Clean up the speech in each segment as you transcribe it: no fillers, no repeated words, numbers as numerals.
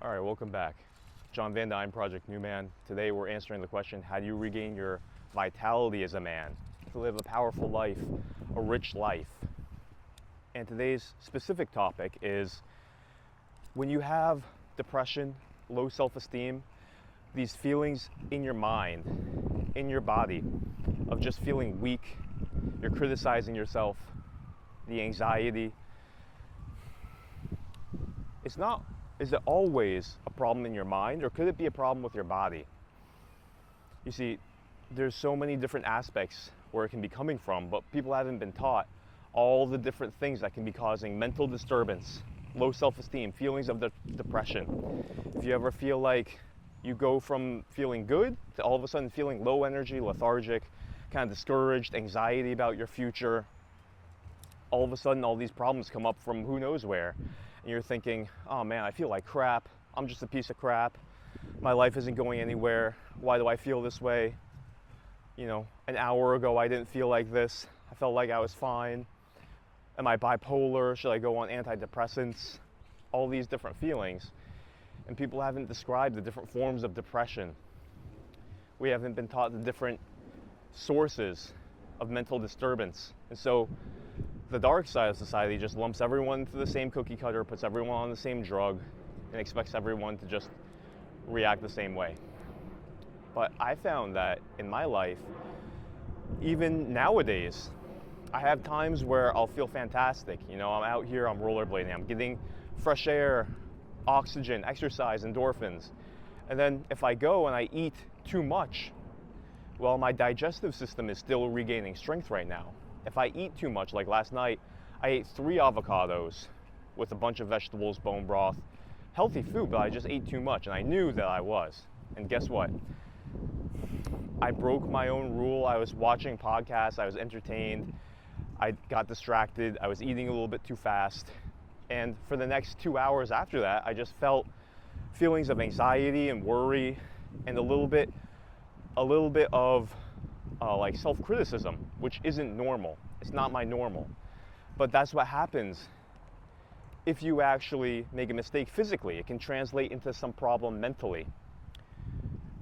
All right, welcome back. John Van Dyne, Project New Man. Today we're answering the question, how do you regain your vitality as a man to live a powerful life, a rich life? And today's specific topic is when you have depression, low self-esteem, these feelings in your mind, in your body, of just feeling weak, you're criticizing yourself, the anxiety. Is it always a problem in your mind, or could it be a problem with your body? You see, there's so many different aspects where it can be coming from, but people haven't been taught all the different things that can be causing mental disturbance, low self-esteem, feelings of depression. If you ever feel like you go from feeling good to all of a sudden feeling low energy, lethargic, kind of discouraged, anxiety about your future, all of a sudden all these problems come up from who knows where. And you're thinking, oh man, I feel like crap. I'm just a piece of crap. My life isn't going anywhere. Why do I feel this way? You know, an hour ago I didn't feel like this. I felt like I was fine. Am I bipolar? Should I go on antidepressants? All these different feelings. And people haven't described the different forms of depression. We haven't been taught the different sources of mental disturbance. And so the dark side of society just lumps everyone into the same cookie cutter, puts everyone on the same drug, and expects everyone to just react the same way. But I found that in my life, even nowadays, I have times where I'll feel fantastic. You know, I'm out here, I'm rollerblading, I'm getting fresh air, oxygen, exercise, endorphins. And then if I go and I eat too much, well, my digestive system is still regaining strength right now. If I eat too much, like last night, I ate 3 avocados with a bunch of vegetables, bone broth, healthy food, but I just ate too much, and I knew that I was. And guess what? I broke my own rule. I was watching podcasts, I was entertained, I got distracted, I was eating a little bit too fast, and for the next 2 hours after that, I just felt feelings of anxiety and worry, and a little bit of like self-criticism, which isn't normal. It's not my normal. But that's what happens if you actually make a mistake physically. It can translate into some problem mentally.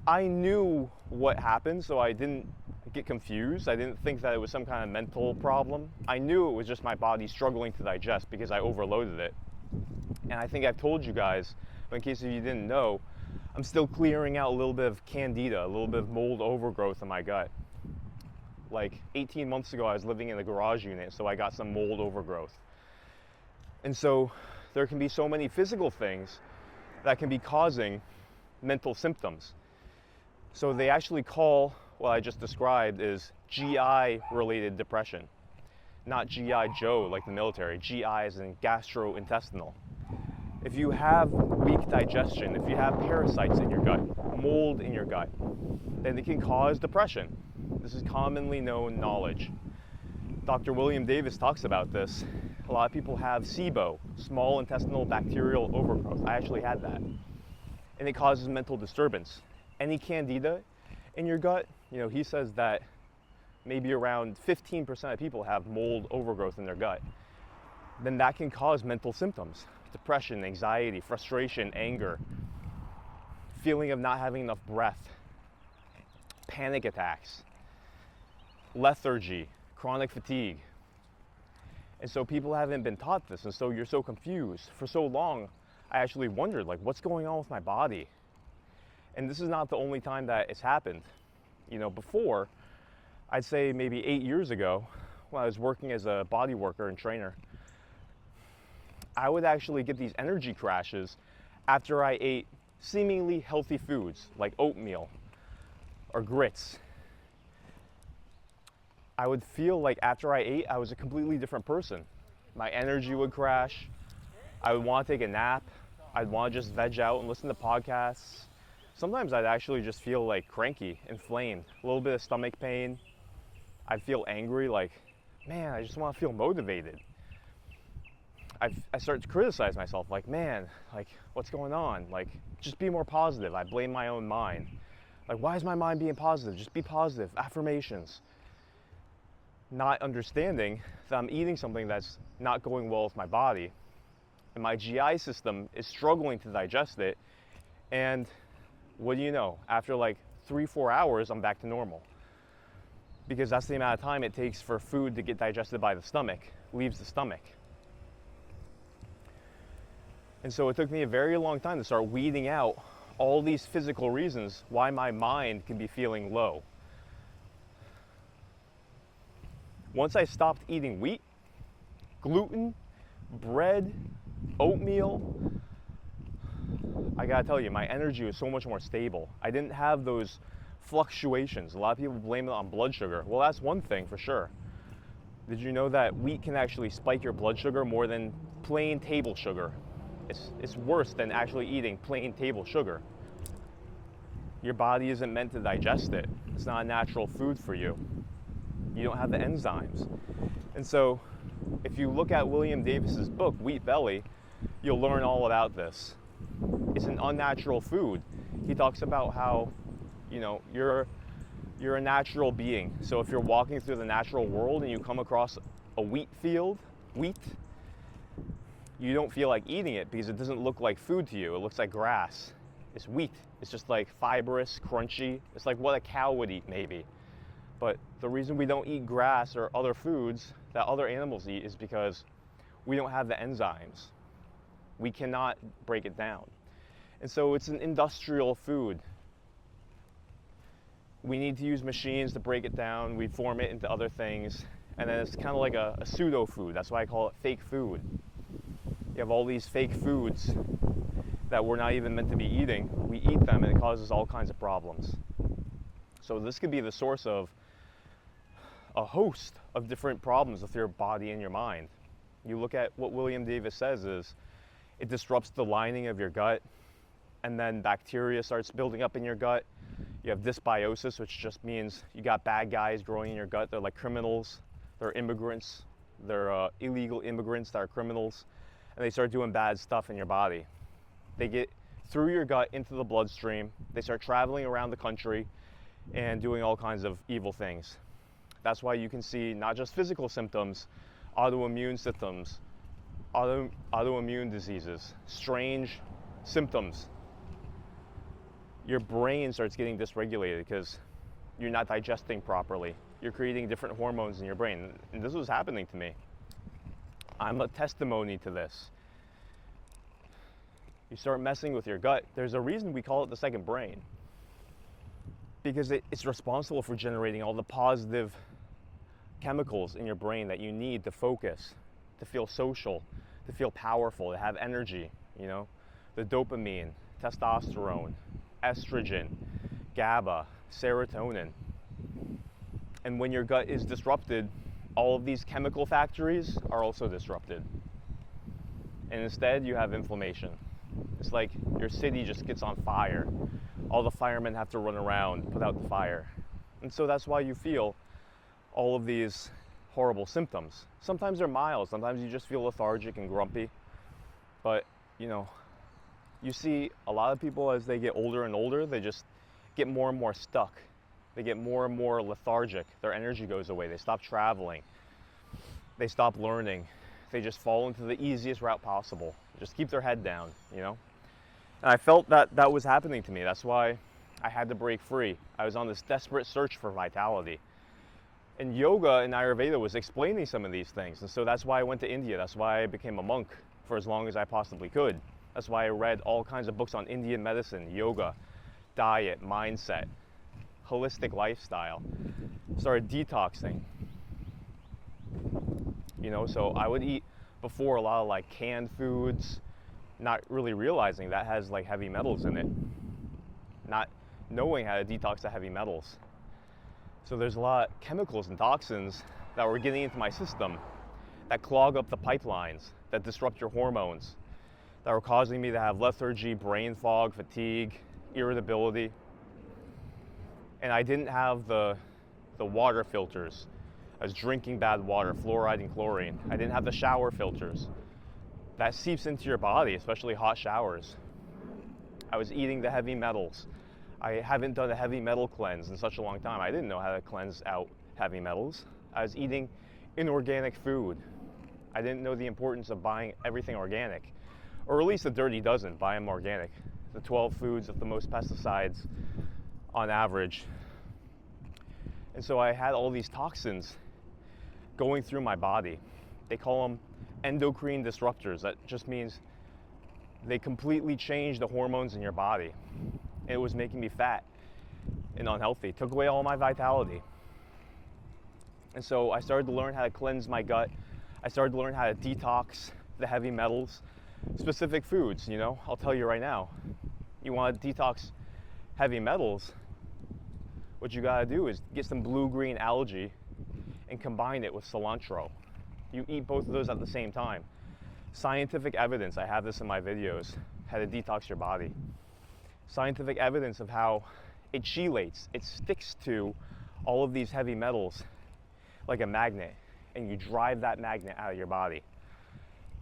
I knew what happened, so I didn't get confused. I didn't think that it was some kind of mental problem. I knew it was just my body struggling to digest because I overloaded it. And I think I've told you guys, but in case you didn't know, I'm still clearing out a little bit of candida, a little bit of mold overgrowth in my gut. Like 18 months ago, I was living in a garage unit, so I got some mold overgrowth. And so there can be so many physical things that can be causing mental symptoms. So they actually call what I just described is GI-related depression. Not GI Joe like the military. GI as in gastrointestinal. If you have weak digestion, if you have parasites in your gut, mold in your gut, then it can cause depression. This is commonly known knowledge. Dr. William Davis talks about this. A lot of people have SIBO, small intestinal bacterial overgrowth. I actually had that. And it causes mental disturbance. Any candida in your gut, you know, he says that maybe around 15% of people have mold overgrowth in their gut. Then that can cause mental symptoms. Depression, anxiety, frustration, anger, feeling of not having enough breath, panic attacks, lethargy, chronic fatigue. And so people haven't been taught this, and so you're so confused. For so long, I actually wondered, like, what's going on with my body? And this is not the only time that it's happened. You know, before, I'd say maybe 8 years ago, when I was working as a body worker and trainer, I would actually get these energy crashes after I ate seemingly healthy foods like oatmeal or grits. I would feel like after I ate, I was a completely different person. My energy would crash. I would want to take a nap. I'd want to just veg out and listen to podcasts. Sometimes I'd actually just feel like cranky, inflamed, a little bit of stomach pain. I'd feel angry, like, man, I just want to feel motivated. I start to criticize myself, like, man, like, what's going on? Like, just be more positive. I blame my own mind. Like, why is my mind being positive? Just be positive. Affirmations. Not understanding that I'm eating something that's not going well with my body. and my GI system is struggling to digest it. And what do you know? After like 3-4 hours, I'm back to normal. Because that's the amount of time it takes for food to get digested by the stomach, leaves the stomach. And so it took me a very long time to start weeding out all these physical reasons why my mind can be feeling low. Once I stopped eating wheat, gluten, bread, oatmeal, I gotta tell you, my energy was so much more stable. I didn't have those fluctuations. A lot of people blame it on blood sugar. Well, that's one thing for sure. Did you know that wheat can actually spike your blood sugar more than plain table sugar? It's worse than actually eating plain table sugar. Your body isn't meant to digest it. It's not a natural food for you. You don't have the enzymes. And so if you look at William Davis's book, Wheat Belly, you'll learn all about this. It's an unnatural food. He talks about how, you know, you're a natural being. So if you're walking through the natural world and you come across a wheat field, wheat, you don't feel like eating it because it doesn't look like food to you. It looks like grass. It's wheat. It's just like fibrous, crunchy. It's like what a cow would eat maybe. But the reason we don't eat grass or other foods that other animals eat is because we don't have the enzymes. We cannot break it down. And so it's an industrial food. We need to use machines to break it down. We form it into other things. And then it's kind of like a pseudo food. That's why I call it fake food. You have all these fake foods that we're not even meant to be eating. We eat them and it causes all kinds of problems. So this could be the source of a host of different problems with your body and your mind. You look at what William Davis says is it disrupts the lining of your gut, and then bacteria starts building up in your gut. You have dysbiosis, which just means you got bad guys growing in your gut. They're like criminals. They're immigrants. They're illegal immigrants that are criminals, and they start doing bad stuff in your body. They get through your gut into the bloodstream. They start traveling around the country and doing all kinds of evil things. That's why you can see not just physical symptoms, autoimmune symptoms, autoimmune diseases, strange symptoms. Your brain starts getting dysregulated because you're not digesting properly. You're creating different hormones in your brain. And this was happening to me. I'm a testimony to this. You start messing with your gut. There's a reason we call it the second brain. Because it's responsible for generating all the positive chemicals in your brain that you need to focus, to feel social, to feel powerful, to have energy, you know, the dopamine, testosterone, estrogen, GABA, serotonin. And when your gut is disrupted, all of these chemical factories are also disrupted. And instead you have inflammation. It's like your city just gets on fire. All the firemen have to run around, put out the fire. And so that's why you feel all of these horrible symptoms. Sometimes they're mild, sometimes you just feel lethargic and grumpy. But, you know, you see a lot of people as they get older and older, they just get more and more stuck. They get more and more lethargic. Their energy goes away. They stop traveling. They stop learning. They just fall into the easiest route possible. Just keep their head down, you know? And I felt that was happening to me. That's why I had to break free. I was on this desperate search for vitality. And yoga and Ayurveda was explaining some of these things. And so that's why I went to India. That's why I became a monk for as long as I possibly could. That's why I read all kinds of books on Indian medicine, yoga, diet, mindset, holistic lifestyle. Started detoxing. You know, so I would eat before a lot of like canned foods, not really realizing that has like heavy metals in it. Not knowing how to detox the heavy metals. So there's a lot of chemicals and toxins that were getting into my system that clog up the pipelines, that disrupt your hormones, that were causing me to have lethargy, brain fog, fatigue, irritability. And I didn't have the water filters. I was drinking bad water, fluoride and chlorine. I didn't have the shower filters. That seeps into your body, especially hot showers. I was eating the heavy metals. I haven't done a heavy metal cleanse in such a long time. I didn't know how to cleanse out heavy metals. I was eating inorganic food. I didn't know the importance of buying everything organic. or at least the dirty dozen, buy them organic. The 12 foods with the most pesticides on average. And so I had all these toxins going through my body. They call them endocrine disruptors. That just means they completely change the hormones in your body. It was making me fat and unhealthy. It took away all my vitality. And so I started to learn how to cleanse my gut. I started to learn how to detox the heavy metals, specific foods, you know. I'll tell you right now, you want to detox heavy metals, what you gotta do is get some blue-green algae and combine it with cilantro. You eat both of those at the same time. Scientific evidence, I have this in my videos, how to detox your body. Scientific evidence of how it chelates, it sticks to all of these heavy metals like a magnet, and you drive that magnet out of your body.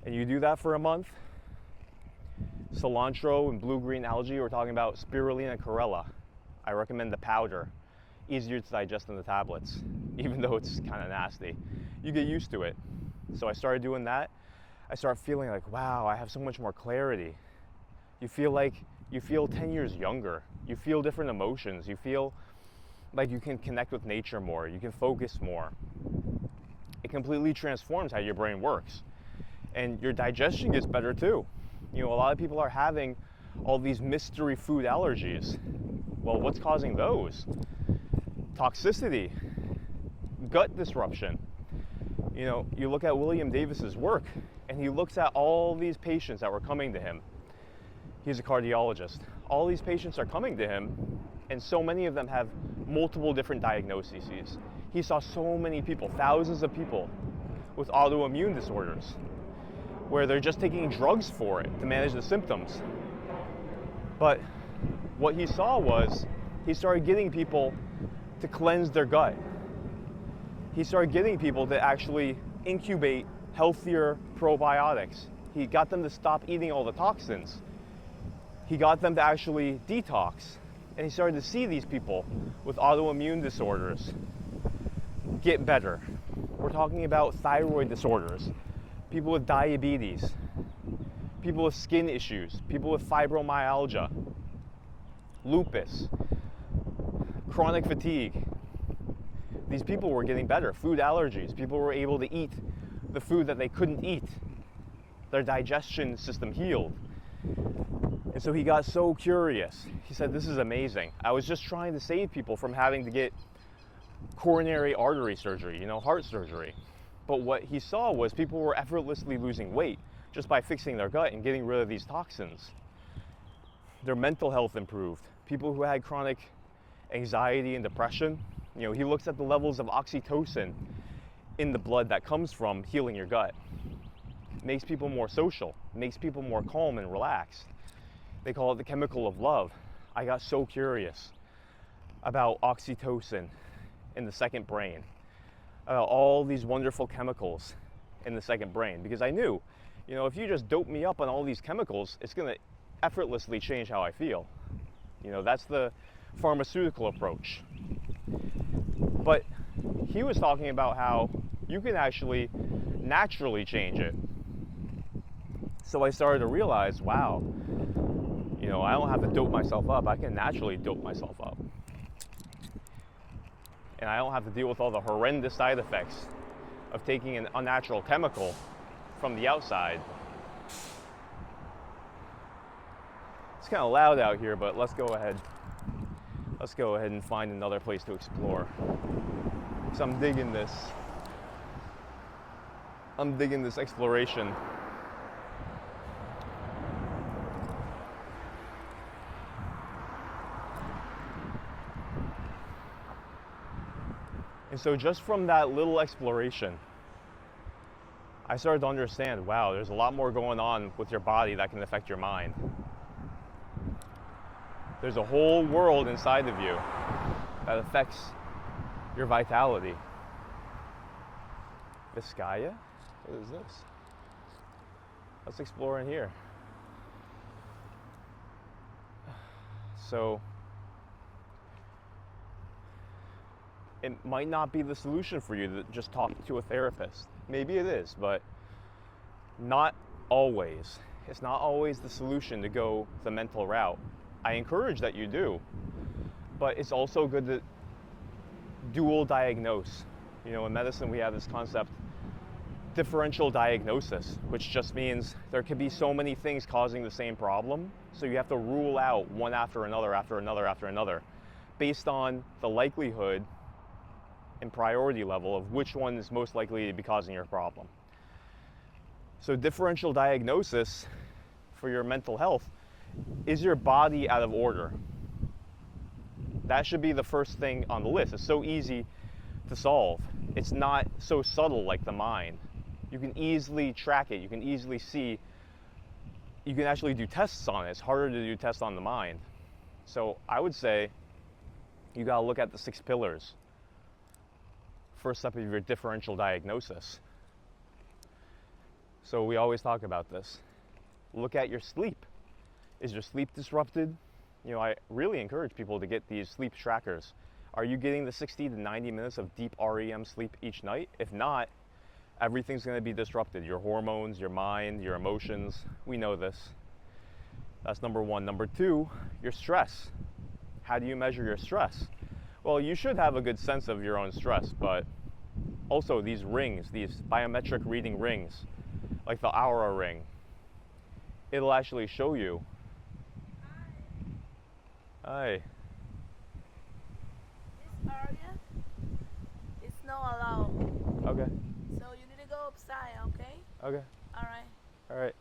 And you do that for a month. Cilantro and blue-green algae, we're talking about spirulina chlorella. I recommend the powder, easier to digest than the tablets, even though it's kind of nasty. You get used to it. So I started doing that. I started feeling like, wow, I have so much more clarity. You feel 10 years younger. You feel different emotions. You feel like you can connect with nature more. You can focus more. It completely transforms how your brain works. And your digestion gets better too. You know, a lot of people are having all these mystery food allergies. Well, what's causing those? Toxicity, gut disruption. You know, you look at William Davis's work, and he looks at all these patients that were coming to him. He's a cardiologist. All these patients are coming to him, and so many of them have multiple different diagnoses. He saw so many people, thousands of people with autoimmune disorders, where they're just taking drugs for it to manage the symptoms. But what he saw was, he started getting people to cleanse their gut. He started getting people to actually incubate healthier probiotics. He got them to stop eating all the toxins. He got them to actually detox. And he started to see these people with autoimmune disorders get better. We're talking about thyroid disorders, people with diabetes, people with skin issues, people with fibromyalgia, lupus, chronic fatigue. These people were getting better. Food allergies. People were able to eat the food that they couldn't eat. Their digestion system healed. And so he got so curious. He said, this is amazing. I was just trying to save people from having to get coronary artery surgery, you know, heart surgery. But what he saw was people were effortlessly losing weight just by fixing their gut and getting rid of these toxins. Their mental health improved. People who had chronic anxiety and depression, you know, he looks at the levels of oxytocin in the blood that comes from healing your gut. It makes people more social, makes people more calm and relaxed. They call it the chemical of love. I got so curious about oxytocin in the second brain, all these wonderful chemicals in the second brain, because I knew, you know, if you just dope me up on all these chemicals, it's going to effortlessly change how I feel. You know, that's the pharmaceutical approach. But he was talking about how you can actually naturally change it. So I started to realize, wow, you know, I don't have to dope myself up. I can naturally dope myself up. And I don't have to deal with all the horrendous side effects of taking an unnatural chemical from the outside. It's kind of loud out here, but let's go ahead. Let's go ahead and find another place to explore. So I'm digging this. I'm digging this exploration. And so just from that little exploration, I started to understand, wow, there's a lot more going on with your body that can affect your mind. There's a whole world inside of you that affects your vitality. Vizcaya? What is this? Let's explore in here. So, it might not be the solution for you to just talk to a therapist. Maybe it is, but not always. it's not always the solution to go the mental route. I encourage that you do, but it's also good to dual diagnose. You know, in medicine we have this concept, differential diagnosis, which just means there could be so many things causing the same problem, so you have to rule out one after another, after another, after another, based on the likelihood and priority level of which one is most likely to be causing your problem. So differential diagnosis for your mental health, is your body out of order? That should be the first thing on the list. It's so easy to solve. It's not so subtle like the mind. You can easily track it. You can easily see. You can actually do tests on it. It's harder to do tests on the mind. So I would say you gotta look at the 6 pillars. First step of your differential diagnosis. So we always talk about this. Look at your sleep. Is your sleep disrupted? You know, I really encourage people to get these sleep trackers. Are you getting the 60 to 90 minutes of deep REM sleep each night? If not, everything's going to be disrupted. Your hormones, your mind, your emotions. We know this. That's number 1. Number 2, your stress. How do you measure your stress? Well, you should have a good sense of your own stress, but also these rings, these biometric reading rings, like the Aura ring, it'll actually show you. Hi. This area is not allowed. Okay. So you need to go outside, okay? Okay. Alright. All right.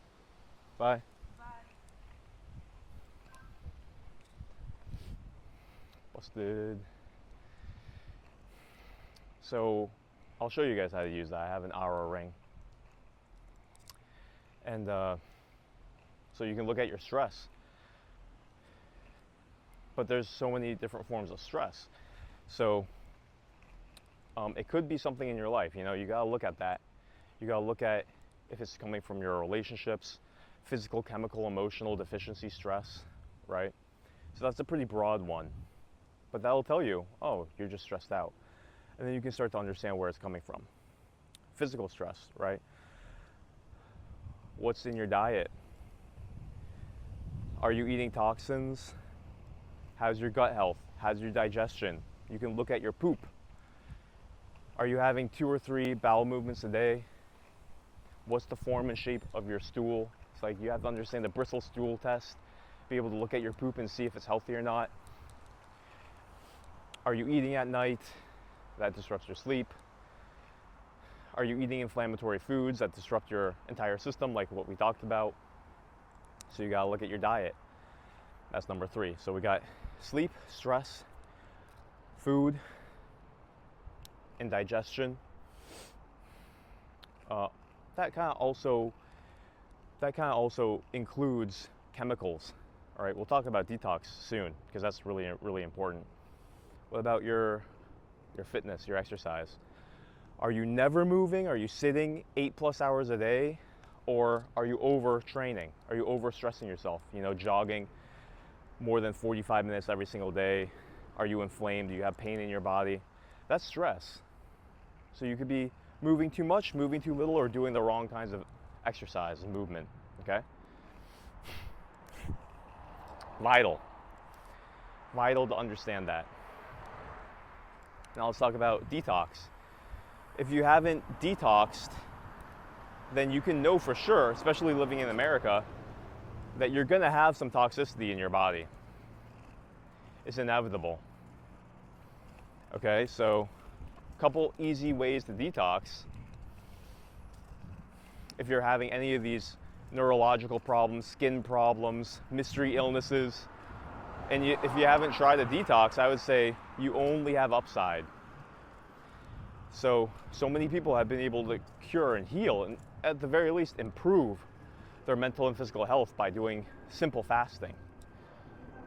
Bye. Bye. Busted. So I'll show you guys how to use that. I have an Aura ring. And so you can look at your stress. But there's so many different forms of stress. So it could be something in your life. You know, you gotta look at that. You gotta look at if it's coming from your relationships, physical, chemical, emotional deficiency stress, right? So that's a pretty broad one. But that'll tell you, oh, you're just stressed out. And then you can start to understand where it's coming from. Physical stress, right? What's in your diet? Are you eating toxins? How's your gut health? How's your digestion? You can look at your poop. Are you having 2 or 3 bowel movements a day? What's the form and shape of your stool? It's like you have to understand the Bristol stool test, be able to look at your poop and see if it's healthy or not. Are you eating at night? That disrupts your sleep. Are you eating inflammatory foods that disrupt your entire system, like what we talked about? So you gotta look at your diet. That's number 3. So we got sleep, stress, food, and digestion. That kind of also includes chemicals. All right, we'll talk about detox soon because that's really, really important. What about your fitness, your exercise? Are you never moving? Are you sitting 8+ hours a day? Or are you overtraining? Are you overstressing yourself? You know, jogging more than 45 minutes every single day? Are you inflamed? Do you have pain in your body? That's stress. So you could be moving too much, moving too little, or doing the wrong kinds of exercise and movement, okay? Vital to understand that. Now let's talk about detox. If you haven't detoxed, then you can know for sure, especially living in America, that you're gonna have some toxicity in your body. It's inevitable. Okay, so a couple easy ways to detox. If you're having any of these neurological problems, skin problems, mystery illnesses, and if you haven't tried a detox, I would say you only have upside. So many people have been able to cure and heal, and at the very least improve their mental and physical health by doing simple fasting.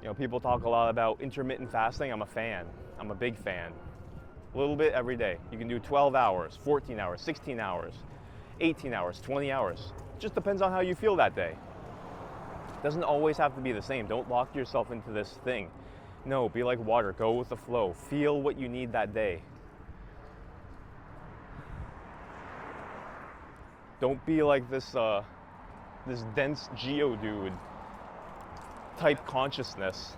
You know, people talk a lot about intermittent fasting. I'm a fan. I'm a big fan. A little bit every day. You can do 12 hours, 14 hours, 16 hours, 18 hours, 20 hours. It just depends on how you feel that day. It doesn't always have to be the same. Don't lock yourself into this thing. No, be like water. Go with the flow. Feel what you need that day. Don't be like this this dense geodude type consciousness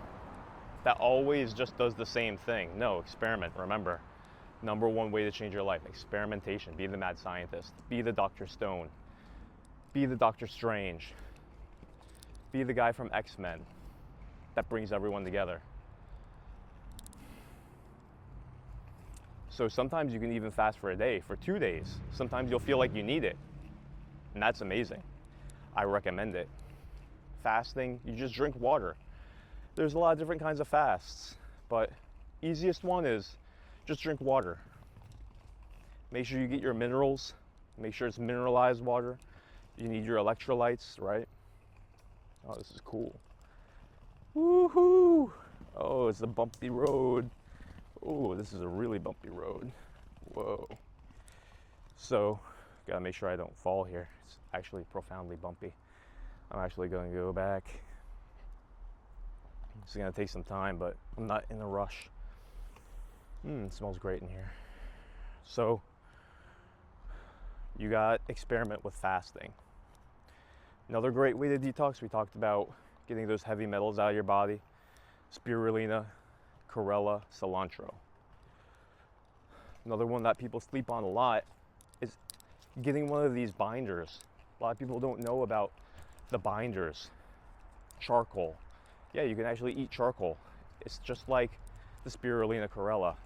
that always just does the same thing. No, experiment. Remember, number one way to change your life, experimentation. Be the mad scientist. Be the Dr. Stone. Be the Doctor Strange. Be the guy from X-Men that brings everyone together. So sometimes you can even fast for a day, for 2 days. Sometimes you'll feel like you need it. And that's amazing. I recommend it. Fasting, you just drink water. There's a lot of different kinds of fasts, but easiest one is just drink water. Make sure you get your minerals. Make sure it's mineralized water. You need your electrolytes, right? Oh, this is cool. Woohoo! Oh, it's a bumpy road. Oh, this is a really bumpy road. Whoa. So, gotta make sure I don't fall here. It's actually profoundly bumpy. I'm actually gonna go back. It's gonna take some time, but I'm not in a rush. It smells great in here. So, you gotta experiment with fasting. Another great way to detox, we talked about getting those heavy metals out of your body. Spirulina, chlorella, cilantro. Another one that people sleep on a lot is getting one of these binders. A lot of people don't know about the binders. Charcoal. Yeah, you can actually eat charcoal. It's just like the spirulina chlorella.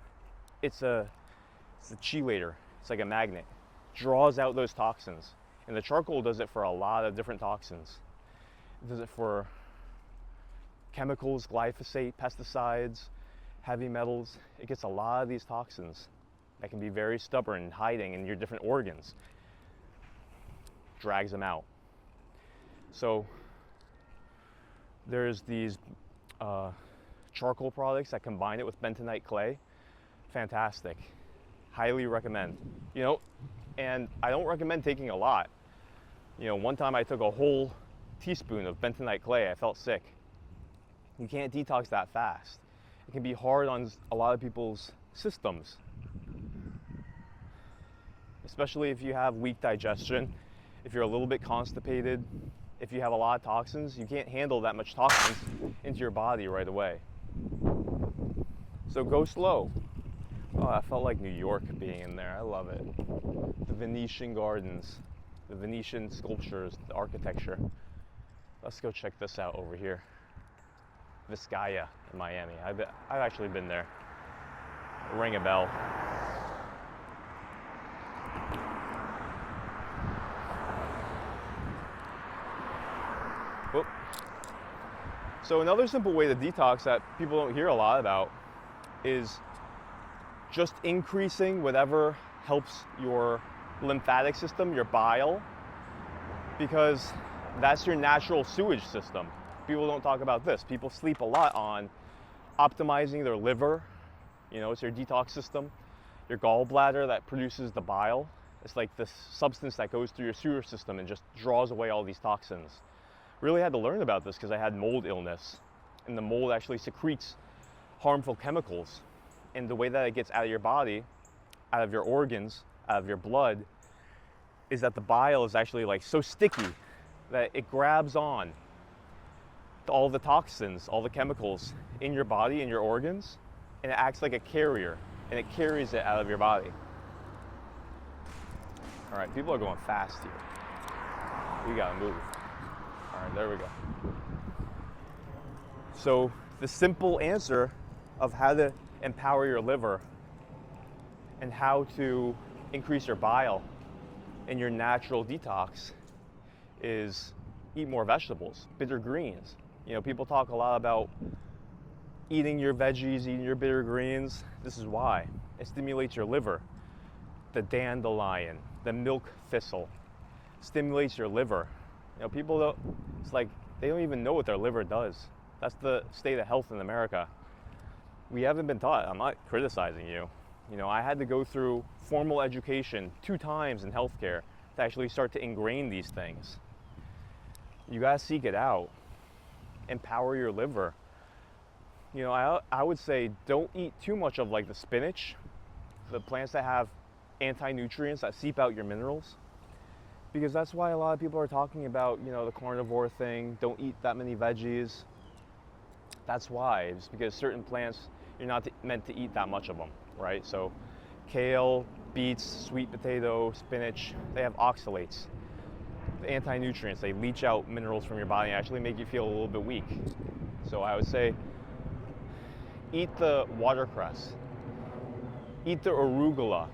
It's a chelator. It's like a magnet. Draws out those toxins. And the charcoal does it for a lot of different toxins. It does it for chemicals, glyphosate, pesticides, heavy metals. It gets a lot of these toxins that can be very stubborn and hiding in your different organs. Drags them out. So there's these charcoal products that combine it with bentonite clay. Fantastic. Highly recommend. You know, and I don't recommend taking a lot. You know, one time I took a whole teaspoon of bentonite clay. I felt sick. You can't detox that fast. It can be hard on a lot of people's systems, especially if you have weak digestion, if you're a little bit constipated, if you have a lot of toxins. You can't handle that much toxins into your body right away. So go slow. Oh, I felt like New York being in there. I love it. The Venetian gardens, the Venetian sculptures, the architecture. Let's go check this out over here. Vizcaya in Miami. I've actually been there. Ring a bell. Whoop. So another simple way to detox that people don't hear a lot about is just increasing whatever helps your lymphatic system, your bile, because that's your natural sewage system. People don't talk about this. People sleep a lot on optimizing their liver. You know, it's your detox system. Your gallbladder that produces the bile. It's like this substance that goes through your sewer system and just draws away all these toxins. Really had to learn about this because I had mold illness. And the mold actually secretes harmful chemicals. And the way that it gets out of your body, out of your organs, out of your blood, is that the bile is actually like so sticky that it grabs on to all the toxins, all the chemicals in your body, in your organs, and it acts like a carrier, and it carries it out of your body. All right, people are going fast here. We gotta move. All right, there we go. So the simple answer of how to empower your liver and how to increase your bile and your natural detox is eat more vegetables, bitter greens. You know, people talk a lot about eating your veggies, eating your bitter greens. This is why. It stimulates your liver. The dandelion, the milk thistle stimulates your liver. You know, people don't, it's like they don't even know what their liver does. That's the state of health in America. We haven't been taught. I'm not criticizing you. You know, I had to go through formal education 2 times in healthcare to actually start to ingrain these things. You gotta seek it out. Empower your liver. You know, I would say don't eat too much of like the spinach, the plants that have anti-nutrients that seep out your minerals. Because that's why a lot of people are talking about, the carnivore thing, don't eat that many veggies. That's why. It's because certain plants, you're not meant to eat that much of them, right? So kale, beets, sweet potato, spinach, they have oxalates, the anti-nutrients. They leach out minerals from your body and actually make you feel a little bit weak. So I would say eat the watercress, eat the arugula,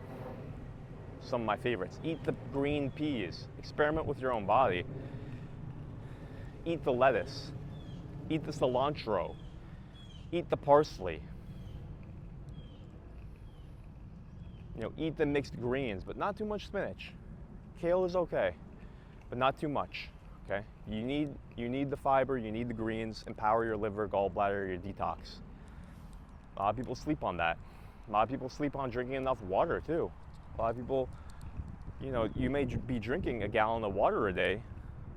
some of my favorites. Eat the green peas, experiment with your own body. Eat the lettuce, eat the cilantro, eat the parsley. Eat the mixed greens, but not too much spinach. Kale is okay, but not too much. Okay? You need the fiber, you need the greens, empower your liver, gallbladder, your detox. A lot of people sleep on that. A lot of people sleep on drinking enough water too. A lot of people, you may be drinking a gallon of water a day,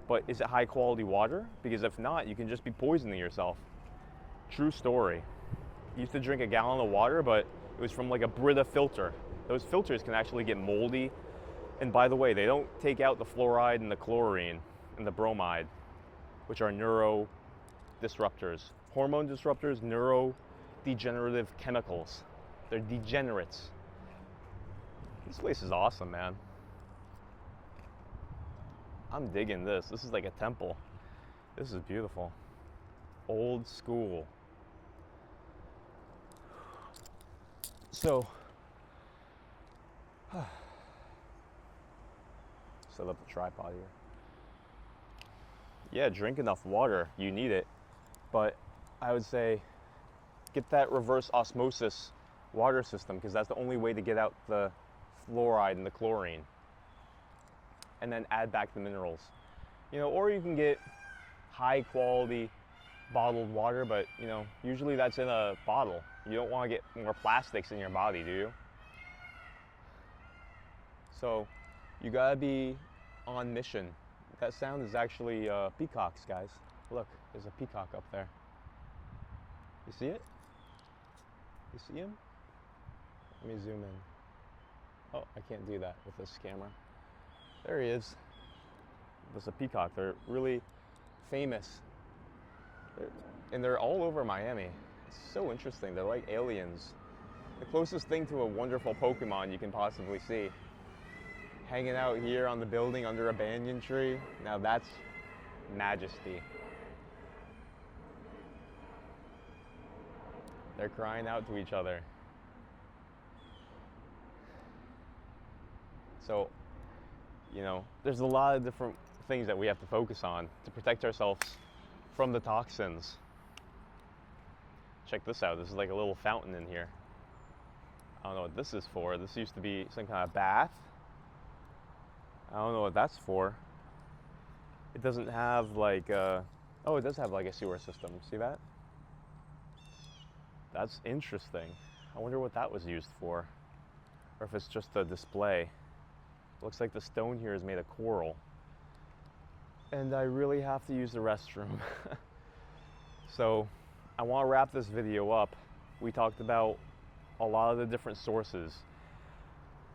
but is it high quality water? Because if not, you can just be poisoning yourself. True story. I used to drink a gallon of water, but it was from like a Brita filter. Those filters can actually get moldy. And by the way, they don't take out the fluoride and the chlorine and the bromide, which are neuro disruptors. Hormone disruptors, neurodegenerative chemicals. They're degenerates. This place is awesome, man. I'm digging this. This is like a temple. This is beautiful. Old school. So, set up the tripod here. Yeah, drink enough water. You need it. But I would say get that reverse osmosis water system, because that's the only way to get out the fluoride and the chlorine. And then add back the minerals. Or you can get high quality bottled water, but usually that's in a bottle. You don't want to get more plastics in your body, do you? So you gotta be on mission. That sound is actually peacocks, guys. Look, there's a peacock up there. You see it? You see him? Let me zoom in. Oh, I can't do that with this camera. There he is. There's a peacock. They're really famous. And they're all over Miami. It's so interesting. They're like aliens. The closest thing to a wonderful Pokemon you can possibly see. Hanging out here on the building under a banyan tree. Now that's majesty. They're crying out to each other. So, there's a lot of different things that we have to focus on to protect ourselves from the toxins. Check this out. This is like a little fountain in here. I don't know what this is for. This used to be some kind of bath. I don't know what that's for. It doesn't have like oh, it does have like a sewer system. See that? That's interesting. I wonder what that was used for. Or if it's just a display. Looks like the stone here is made of coral. And I really have to use the restroom. So I want to wrap this video up. We talked about a lot of the different sources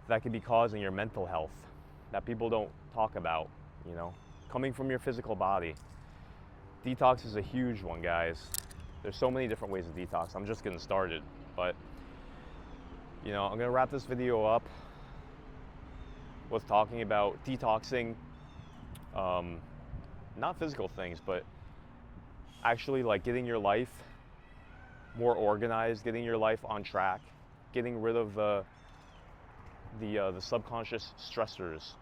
that could be causing your mental health that people don't talk about, coming from your physical body. Detox is a huge one, guys. There's so many different ways to detox. I'm just getting started, but I'm gonna wrap this video up with talking about detoxing, not physical things, but actually like getting your life more organized, getting your life on track, getting rid of the subconscious stressors.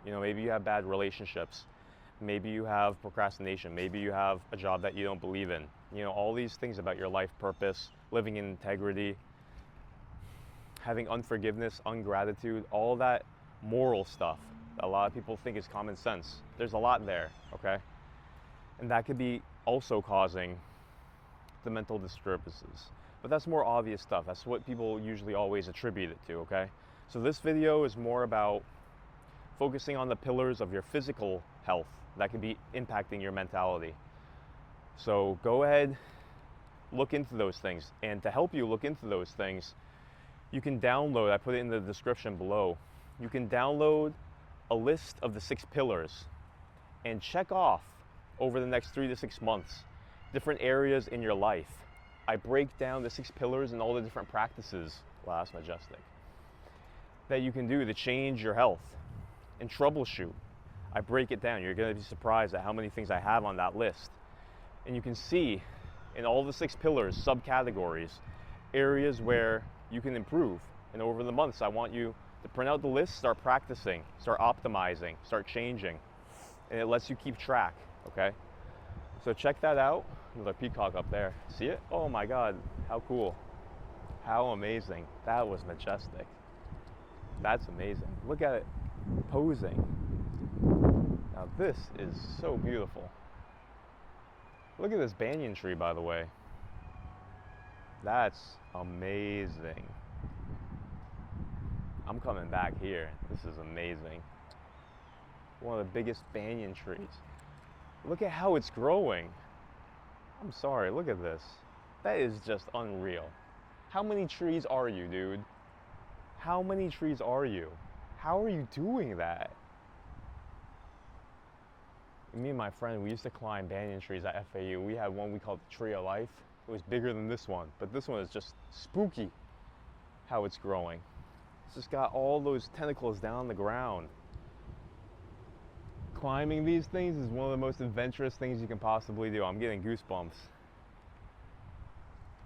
Maybe you have bad relationships, maybe you have procrastination, maybe you have a job that you don't believe in. All these things about your life purpose, living in integrity, having unforgiveness, ungratitude, all that moral stuff that a lot of people think is common sense. There's a lot there, okay? And that could be also causing the mental disturbances. But that's more obvious stuff. That's what people usually always attribute it to, okay? So this video is more about focusing on the pillars of your physical health that could be impacting your mentality. So go ahead, look into those things. And to help you look into those things, you can download, I put it in the description below, you can download a list of the 6 pillars and check off over the next 3 to 6 months different areas in your life. I break down the 6 pillars and all the different practices, wow, that's majestic, that you can do to change your health and troubleshoot. I break it down. You're going to be surprised at how many things I have on that list. And you can see in all the 6 pillars, subcategories, areas where you can improve. And over the months, I want you to print out the list, start practicing, start optimizing, start changing. And it lets you keep track, okay? So check that out. Another peacock up there. See it? Oh my God, how cool. How amazing. That was majestic. That's amazing. Look at it posing. Now this is so beautiful. Look at this banyan tree, by the way. That's amazing. I'm coming back here. This is amazing. One of the biggest banyan trees. Look at how it's growing. I'm sorry, look at this. That is just unreal. How many trees are you, dude? How many trees are you? How are you doing that? Me and my friend, we used to climb banyan trees at FAU. We had one we called the Tree of Life. It was bigger than this one, but this one is just spooky how it's growing. It's just got all those tentacles down on the ground. Climbing these things is one of the most adventurous things you can possibly do. I'm getting goosebumps.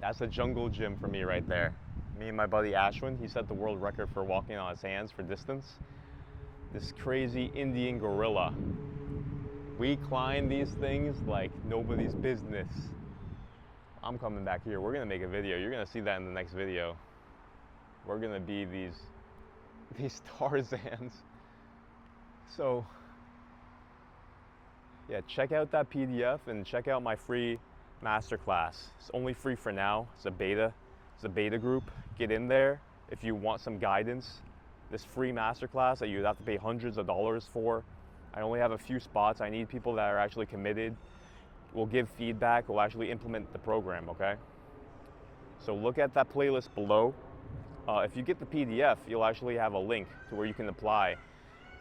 That's a jungle gym for me right there. Me and my buddy Ashwin, he set the world record for walking on his hands for distance. This crazy Indian gorilla. We climb these things like nobody's business. I'm coming back here. We're gonna make a video. You're gonna see that in the next video. We're gonna be these Tarzans. So yeah, check out that PDF and check out my free masterclass. It's only free for now. It's a beta group. Get in there if you want some guidance. This free masterclass that you'd have to pay hundreds of dollars for. I only have a few spots. I need people that are actually committed, will give feedback, will actually implement the program, okay? So look at that playlist below. If you get the PDF, you'll actually have a link to where you can apply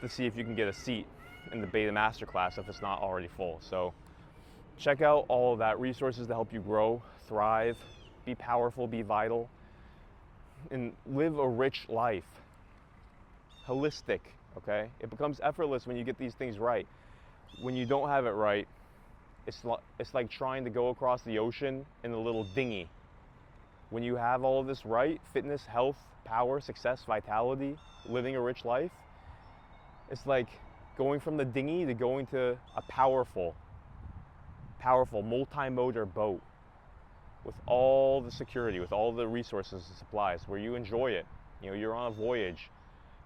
to see if you can get a seat in the beta masterclass if it's not already full. So check out all of that, resources to help you grow, thrive, be powerful, be vital, and live a rich life. Holistic, okay? It becomes effortless when you get these things right. When you don't have it right, it's like trying to go across the ocean in a little dinghy. When you have all of this right, fitness, health, power, success, vitality, living a rich life, it's like going from the dinghy to going to a powerful multi-motor boat with all the security, with all the resources and supplies, where you enjoy it. You know, you're on a voyage,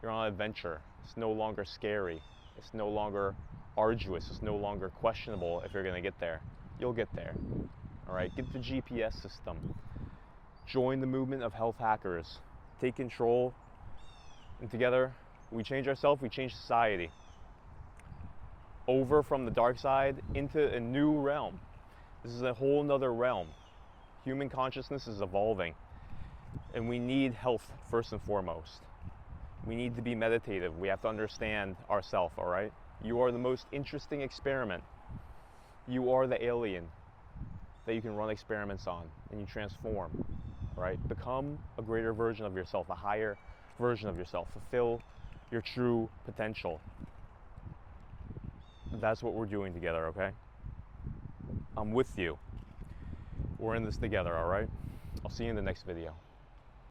you're on an adventure. It's no longer scary. It's no longer arduous. It's no longer questionable if you're gonna get there. You'll get there, all right? Get the GPS system. Join the movement of health hackers. Take control, and together we change ourselves, we change society. Over from the dark side into a new realm. This is a whole nother realm. Human consciousness is evolving, and we need health first and foremost. We need to be meditative. We have to understand ourselves, all right? You are the most interesting experiment. You are the alien that you can run experiments on, and you transform, all right? Become a greater version of yourself, a higher version of yourself. Fulfill your true potential. That's what we're doing together, okay? I'm with you. We're in this together, all right? I'll see you in the next video.